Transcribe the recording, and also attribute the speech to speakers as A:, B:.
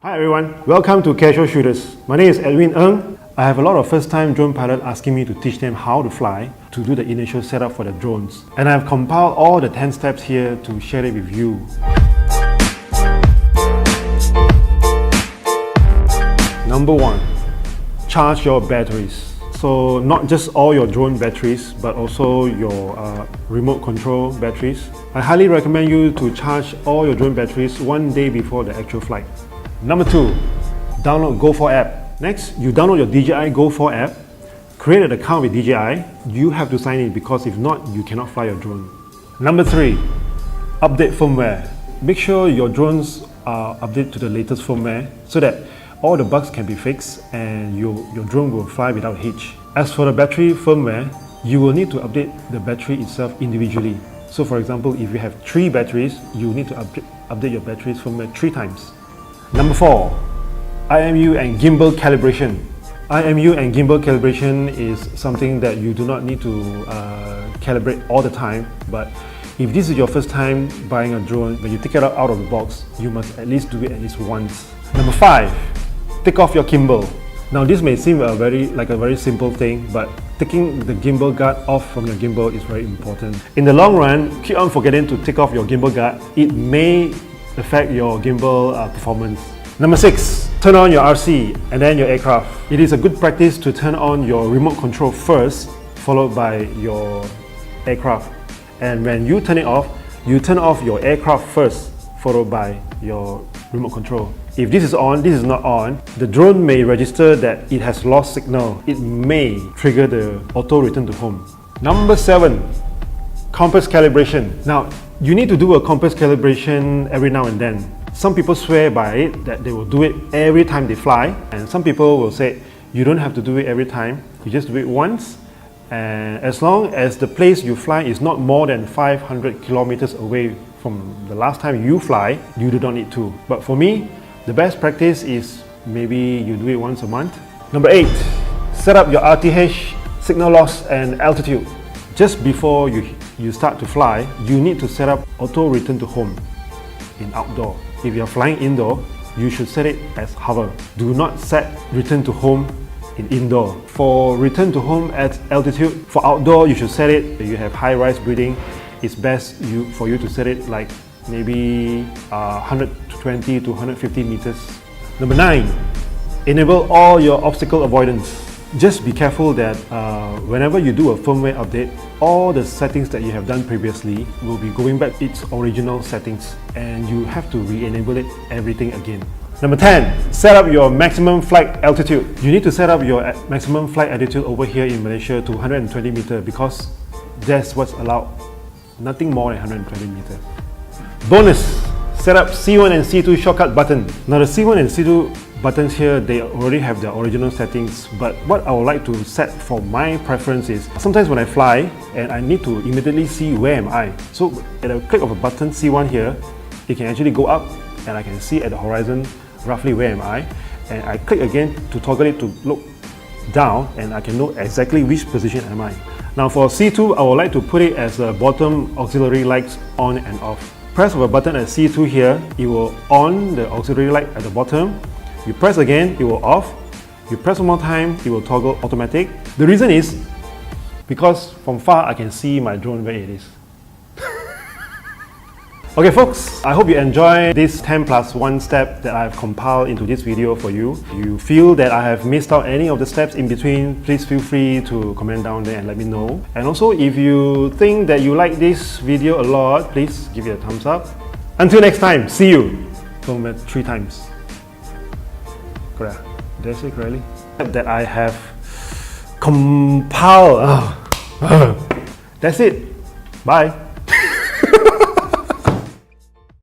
A: Hi everyone, welcome to Casual Shooters. My name is Edwin. I have a lot of first-time drone pilots asking me to teach them how to fly, to do the initial setup for the drones. And I've compiled all the 10 steps here to share it with you. Number 1, charge your batteries. So not just all your drone batteries, but also your remote control batteries. I highly recommend you to charge all your drone batteries one day before the actual flight. Number 2, download Go4 app. Next, you download your DJI Go4 app, create an account with DJI. You have to sign in because if not, you cannot fly your drone. Number 3, update firmware. Make sure your drones are updated to the latest firmware so that all the bugs can be fixed and your drone will fly without hitch. As for the battery firmware, you will need to update the battery itself individually. So for example, if you have 3 batteries, you need to update your batteries firmware 3 times. Number 4, IMU and gimbal calibration. IMU and gimbal calibration is something that you do not need to calibrate all the time, but if this is your first time buying a drone, when you take it out of the box, you must at least do it at least once. Number 5, take off your gimbal. Now this may seem like a very simple thing, but taking the gimbal guard off from your gimbal is very important. In the long run, keep on forgetting to take off your gimbal guard. It may affect your gimbal performance. Number 6, turn on your RC and then your aircraft. It is a good practice to turn on your remote control first, followed by your aircraft. And when you turn it off, you turn off your aircraft first, followed by your remote control. If this is on, this is not on, the drone may register that it has lost signal. It may trigger the auto return to home. Number 7, compass calibration. Now, you need to do a compass calibration every now and then. Some people swear by it that they will do it every time they fly, and some people will say you don't have to do it every time, you just do it once, and as long as the place you fly is not more than 500 kilometers away from the last time you fly, you do not need to. But for me, the best practice is maybe you do it once a month. Number 8, set up your RTH, signal loss and altitude. Just before you start to fly, you need to set up auto return to home in outdoor. If you're flying indoor, you should set it as hover. Do not set return to home in indoor. For return to home at altitude, for outdoor, you should set it, if you have high-rise breathing, it's best for you to set it like maybe 120 to 150 meters. Number 9, enable all your obstacle avoidance. Just be careful that whenever you do a firmware update, all the settings that you have done previously will be going back to its original settings and you have to re-enable it everything again. Number 10, set up your maximum flight altitude. You need to set up your maximum flight altitude over here in Malaysia to 120 meters because that's what's allowed, nothing more than 120 meters. Bonus, set up C1 and C2 shortcut button. Now the C1 and C2 buttons here, they already have their original settings, but what I would like to set for my preference is sometimes when I fly and I need to immediately see where am I. So at a click of a button C1 here, it can actually go up and I can see at the horizon roughly where am I, and I click again to toggle it to look down and I can know exactly which position am I. Now for C2, I would like to put it as a bottom auxiliary lights on and off. Press of a button at C2 here, it will on the auxiliary light at the bottom. You press again, it will off. You press one more time, it will toggle automatic. The reason is because from far I can see my drone where it is. Okay folks, I hope you enjoy this 10 plus 1 step that I've compiled into this video for you. If you feel that I have missed out any of the steps in between, please feel free to comment down there and let me know. And also if you think that you like this video a lot, please give it a thumbs up. Until next time, see you. 3 times. Correct. Did I say correctly? That I have compiled. That's it. Bye.